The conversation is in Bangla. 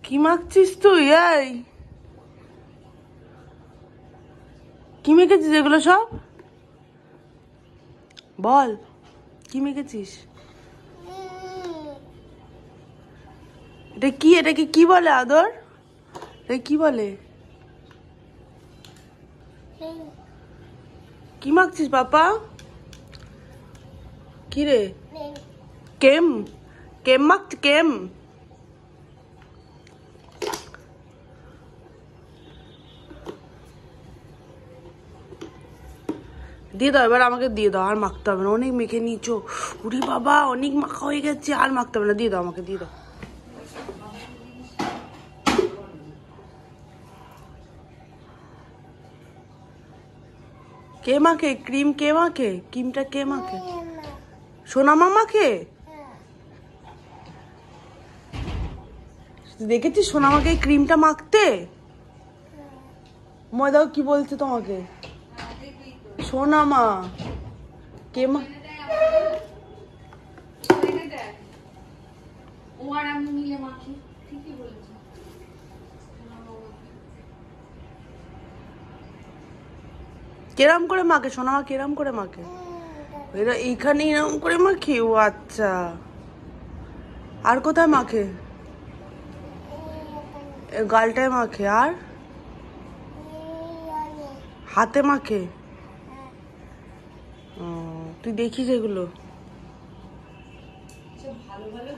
কি মাখছিস তুই? এই কি মেখেছিস এগুলো সব? বল কি মেখেছিস? এটাকে কি বলে আদর? এটা কি বলে? কি মাখছিস পাপা? কি রে? কেম কেম মাখছিস? কেম দিয়ে দাও, এবার আমাকে দিয়ে দাও। আর মাখতে হবে না, অনেক মেখে নিয়েছো। উরি বাবা, অনেক মাখা হয়ে গেছে, আর মাখতে হবে না। দিয়ে দাও আমাকে, দিয়ে দাও। কে মাখে ক্রিম? কে মাখে ক্রিমটা? কে মাখে? সোনামা মাখে? দেখেছিস সোনামাকে ক্রিমটা মাখতে? ময়দাও কি বলছে তোমাকে? সোনামা কে মা? কেরাম করে মাখে সোনামা? কেরাম করে মাখে? এরা এইখানে এরম করে মাখে? ও আচ্ছা। আর কোথায় মাখে? গালটায় মাখে। আর হাতে মাখে? তুই দেখিস এগুলো? ভালো ভালো